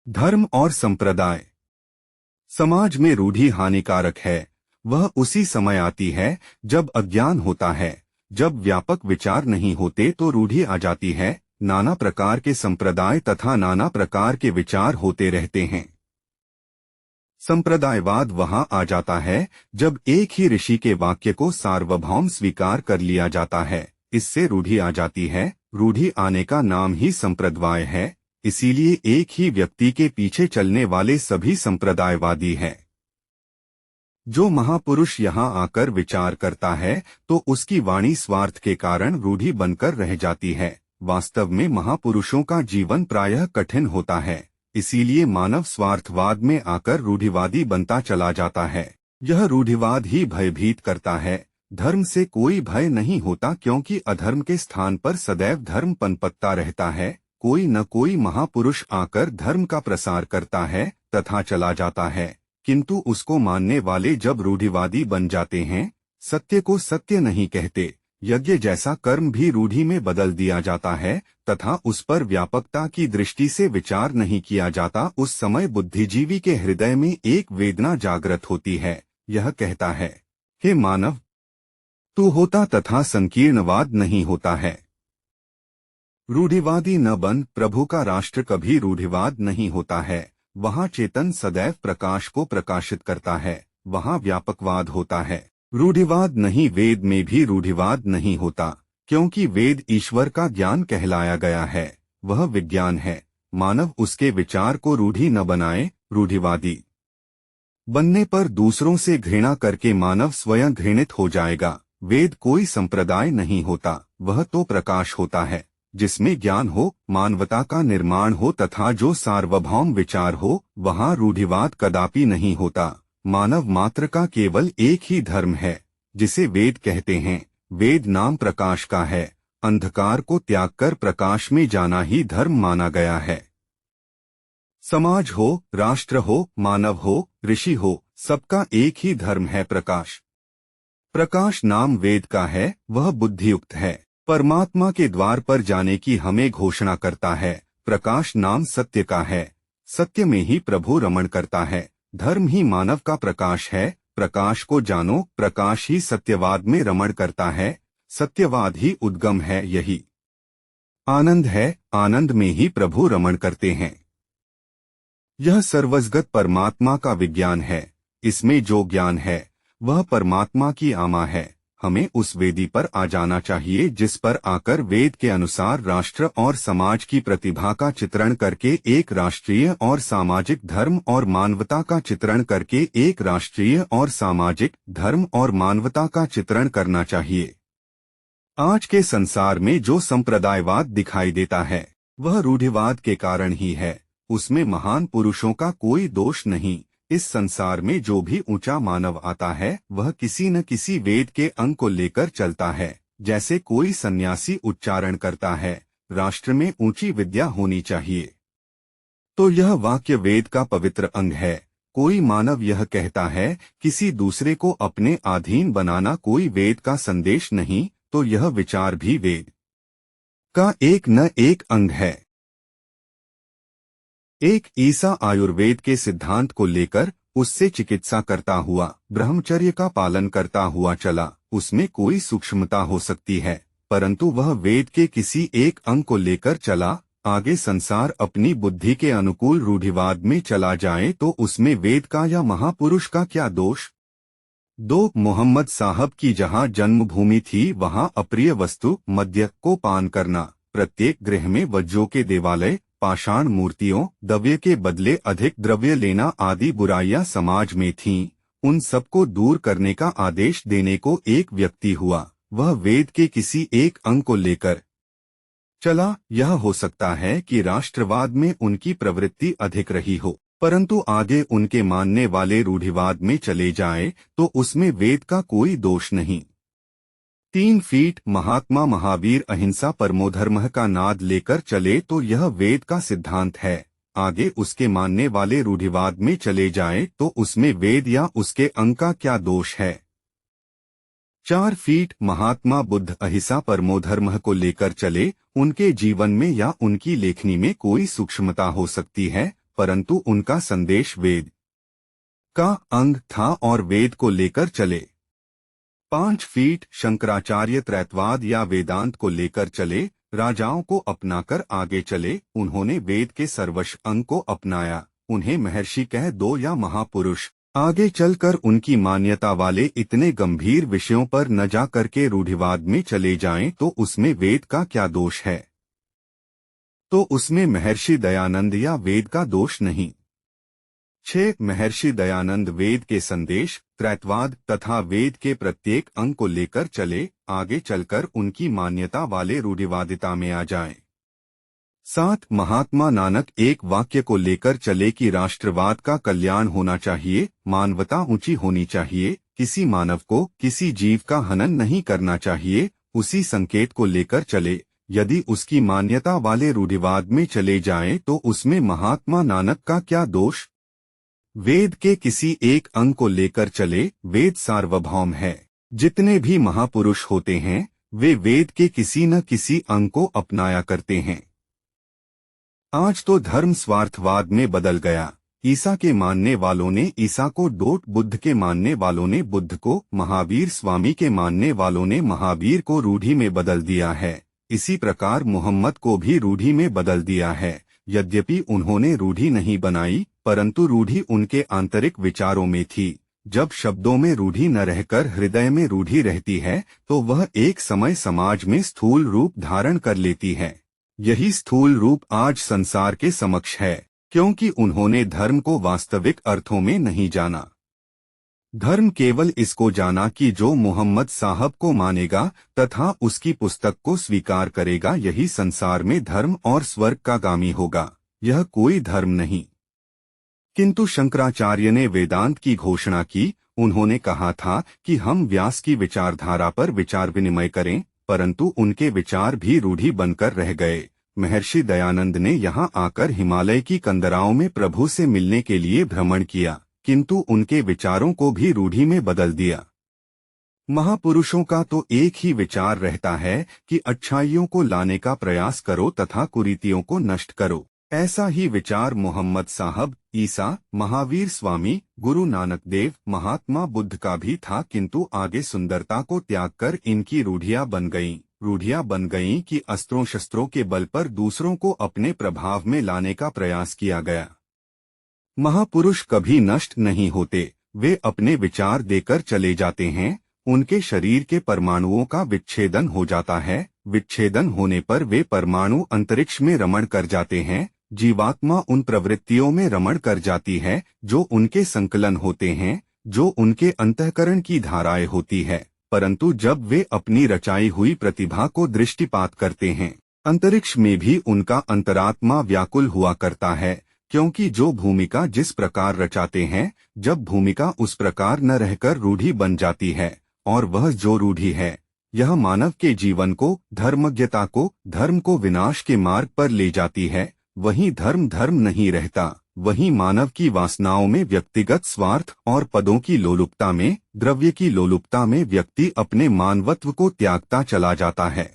धर्म और संप्रदाय। समाज में रूढ़ि हानिकारक है। वह उसी समय आती है जब अज्ञान होता है। जब व्यापक विचार नहीं होते तो रूढ़ि आ जाती है। नाना प्रकार के संप्रदाय तथा नाना प्रकार के विचार होते रहते हैं। संप्रदायवाद वहां आ जाता है जब एक ही ऋषि के वाक्य को सार्वभौम स्वीकार कर लिया जाता है। इससे रूढ़ि आ जाती है। रूढ़ि आने का नाम ही संप्रदाय है। इसीलिए एक ही व्यक्ति के पीछे चलने वाले सभी संप्रदायवादी हैं। जो महापुरुष यहाँ आकर विचार करता है तो उसकी वाणी स्वार्थ के कारण रूढ़ि बनकर रह जाती है। वास्तव में महापुरुषों का जीवन प्रायः कठिन होता है। इसीलिए मानव स्वार्थवाद में आकर रूढ़िवादी बनता चला जाता है। यह रूढ़िवाद ही भयभीत करता है। धर्म से कोई भय नहीं होता, क्योंकि अधर्म के स्थान पर सदैव धर्म पनपता रहता है। कोई न कोई महापुरुष आकर धर्म का प्रसार करता है तथा चला जाता है, किंतु उसको मानने वाले जब रूढ़िवादी बन जाते हैं, सत्य को सत्य नहीं कहते, यज्ञ जैसा कर्म भी रूढ़ि में बदल दिया जाता है तथा उस पर व्यापकता की दृष्टि से विचार नहीं किया जाता, उस समय बुद्धिजीवी के हृदय में एक वेदना जागृत होती है। यह कहता है, हे मानव, तू होता तथा संकीर्णवाद नहीं होता है। रूढ़िवादी न बन। प्रभु का राष्ट्र कभी रूढ़िवाद नहीं होता है। वहाँ चेतन सदैव प्रकाश को प्रकाशित करता है। वहाँ व्यापकवाद होता है। रूढ़िवाद नहीं। वेद में भी रूढ़िवाद नहीं होता, क्योंकि वेद ईश्वर का ज्ञान कहलाया गया है। वह विज्ञान है। मानव उसके विचार को रूढ़ि न बनाए। रूढ़िवादी बनने पर दूसरों से घृणा करके मानव स्वयं घृणित हो जाएगा। वेद कोई संप्रदाय नहीं होता, वह तो प्रकाश होता है जिसमें ज्ञान हो, मानवता का निर्माण हो तथा जो सार्वभौम विचार हो। वहाँ रूढ़िवाद कदापि नहीं होता। मानव मात्र का केवल एक ही धर्म है, जिसे वेद कहते हैं। वेद नाम प्रकाश का है। अंधकार को त्याग कर प्रकाश में जाना ही धर्म माना गया है। समाज हो, राष्ट्र हो, मानव हो, ऋषि हो, सबका एक ही धर्म है, प्रकाश। प्रकाश नाम वेद का है। वह बुद्धियुक्त है। परमात्मा के द्वार पर जाने की हमें घोषणा करता है। प्रकाश नाम सत्य का है। सत्य में ही प्रभु रमण करता है। धर्म ही मानव का प्रकाश है। प्रकाश को जानो। प्रकाश ही सत्यवाद में रमण करता है। सत्यवाद ही उद्गम है। यही आनंद है। आनंद में ही प्रभु रमण करते हैं। यह सर्वजगत परमात्मा का विज्ञान है। इसमें जो ज्ञान है वह परमात्मा की आमा है। हमें उस वेदी पर आ जाना चाहिए जिस पर आकर वेद के अनुसार राष्ट्र और समाज की प्रतिभा का चित्रण करके एक राष्ट्रीय और सामाजिक धर्म और मानवता का चित्रण करके एक राष्ट्रीय और सामाजिक धर्म और मानवता का चित्रण करना चाहिए। आज के संसार में जो संप्रदायवाद दिखाई देता है वह रूढ़िवाद के कारण ही है। उसमें महान पुरुषों का कोई दोष नहीं। इस संसार में जो भी ऊंचा मानव आता है वह किसी न किसी वेद के अंग को लेकर चलता है। जैसे कोई सन्यासी उच्चारण करता है, राष्ट्र में ऊंची विद्या होनी चाहिए, तो यह वाक्य वेद का पवित्र अंग है। कोई मानव यह कहता है किसी दूसरे को अपने अधीन बनाना कोई वेद का संदेश नहीं, तो यह विचार भी वेद का एक न एक अंग है। एक ईसा आयुर्वेद के सिद्धांत को लेकर उससे चिकित्सा करता हुआ, ब्रह्मचर्य का पालन करता हुआ चला। उसमें कोई सूक्ष्मता हो सकती है, परंतु वह वेद के किसी एक अंग को लेकर चला। आगे संसार अपनी बुद्धि के अनुकूल रूढ़िवाद में चला जाए तो उसमें वेद का या महापुरुष का क्या दोष। दो मोहम्मद साहब की जहां जन्मभूमि थी वहां अप्रिय वस्तु मद्य को पान करना, प्रत्येक गृह में वज्रों के देवालय, पाषाण मूर्तियों, द्रव्य के बदले अधिक द्रव्य लेना आदि बुराइयां समाज में थीं। उन सबको दूर करने का आदेश देने को एक व्यक्ति हुआ। वह वेद के किसी एक अंग को लेकर चला। यह हो सकता है कि राष्ट्रवाद में उनकी प्रवृत्ति अधिक रही हो, परंतु आगे उनके मानने वाले रूढ़िवाद में चले जाएं तो उसमें वेद का कोई दोष नहीं। 3 फीट महात्मा महावीर अहिंसा परमोधर्म का नाद लेकर चले तो यह वेद का सिद्धांत है। आगे उसके मानने वाले रूढ़िवाद में चले जाएं तो उसमें वेद या उसके अंग का क्या दोष है। 4 फीट महात्मा बुद्ध अहिंसा परमोधर्म को लेकर चले, उनके जीवन में या उनकी लेखनी में कोई सूक्ष्मता हो सकती है, परंतु उनका संदेश वेद का अंग था और वेद को लेकर चले। 5 फीट शंकराचार्य त्रैतवाद या वेदांत को लेकर चले, राजाओं को अपनाकर आगे चले। उन्होंने वेद के सर्वस्व अंग को अपनाया। उन्हें महर्षि कह दो या महापुरुष। आगे चलकर उनकी मान्यता वाले इतने गंभीर विषयों पर न जा करके रूढ़िवाद में चले जाएं तो उसमें वेद का क्या दोष है? तो उसमें महर्षि दयानंद या वेद का दोष नहीं। 6 महर्षि दयानंद वेद के संदेश, त्रैतवाद तथा वेद के प्रत्येक अंग को लेकर चले, आगे चलकर उनकी मान्यता वाले रूढ़िवादिता में आ जाएं। 7 महात्मा नानक एक वाक्य को लेकर चले कि राष्ट्रवाद का कल्याण होना चाहिए, मानवता ऊंची होनी चाहिए, किसी मानव को किसी जीव का हनन नहीं करना चाहिए। उसी संकेत को लेकर चले। यदि उसकी मान्यता वाले रूढ़िवाद में चले जाएं तो उसमें महात्मा नानक का क्या दोष? वेद के किसी एक अंग को लेकर चले। वेद सार्वभौम है। जितने भी महापुरुष होते हैं वे वेद के किसी न किसी अंग को अपनाया करते हैं। आज तो धर्म स्वार्थवाद में बदल गया। ईसा के मानने वालों ने ईसा को डोट, बुद्ध के मानने वालों ने बुद्ध को, महावीर स्वामी के मानने वालों ने महावीर को रूढ़ी में बदल दिया है। इसी प्रकार मोहम्मद को भी रूढ़ी में बदल दिया है। यद्यपि उन्होंने रूढ़ी नहीं बनाई, परंतु रूढ़ी उनके आंतरिक विचारों में थी। जब शब्दों में रूढ़ी न रहकर हृदय में रूढ़ी रहती है तो वह एक समय समाज में स्थूल रूप धारण कर लेती है। यही स्थूल रूप आज संसार के समक्ष है, क्योंकि उन्होंने धर्म को वास्तविक अर्थों में नहीं जाना। धर्म केवल इसको जाना कि जो मोहम्मद साहब को मानेगा तथा उसकी पुस्तक को स्वीकार करेगा यही संसार में धर्म और स्वर्ग का गामी होगा। यह कोई धर्म नहीं। किंतु शंकराचार्य ने वेदांत की घोषणा की। उन्होंने कहा था कि हम व्यास की विचारधारा पर विचार विनिमय करें, परंतु उनके विचार भी रूढ़ी बनकर रह गए। महर्षि दयानंद ने यहाँ आकर हिमालय की कंदराओं में प्रभु से मिलने के लिए भ्रमण किया, किंतु उनके विचारों को भी रूढ़ी में बदल दिया। महापुरुषों का तो एक ही विचार रहता है कि अच्छाइयों को लाने का प्रयास करो तथा कुरीतियों को नष्ट करो। ऐसा ही विचार मोहम्मद साहब, ईसा, महावीर स्वामी, गुरु नानक देव, महात्मा बुद्ध का भी था, किंतु आगे सुंदरता को त्याग कर इनकी रूढ़ियां बन गईं। रूढ़ियां बन गईं कि अस्त्रों शस्त्रों के बल पर दूसरों को अपने प्रभाव में लाने का प्रयास किया गया। महापुरुष कभी नष्ट नहीं होते। वे अपने विचार देकर चले जाते हैं। उनके शरीर के परमाणुओं का विच्छेदन हो जाता है। विच्छेदन होने पर वे परमाणु अंतरिक्ष में रमण कर जाते हैं। जीवात्मा उन प्रवृत्तियों में रमण कर जाती है जो उनके संकलन होते हैं, जो उनके अंतःकरण की धाराएं होती है। परंतु जब वे अपनी रचाई हुई प्रतिभा को दृष्टिपात करते हैं, अंतरिक्ष में भी उनका अंतरात्मा व्याकुल हुआ करता है, क्योंकि जो भूमिका जिस प्रकार रचाते हैं, जब भूमिका उस प्रकार न रहकर रूढ़ी बन जाती है, और वह जो रूढ़ी है यह मानव के जीवन को, धर्मज्ञता को, धर्म को विनाश के मार्ग पर ले जाती है, वही धर्म धर्म नहीं रहता। वही मानव की वासनाओं में, व्यक्तिगत स्वार्थ और पदों की लोलुपता में, द्रव्य की लोलुपता में व्यक्ति अपने मानवत्व को त्यागता चला जाता है।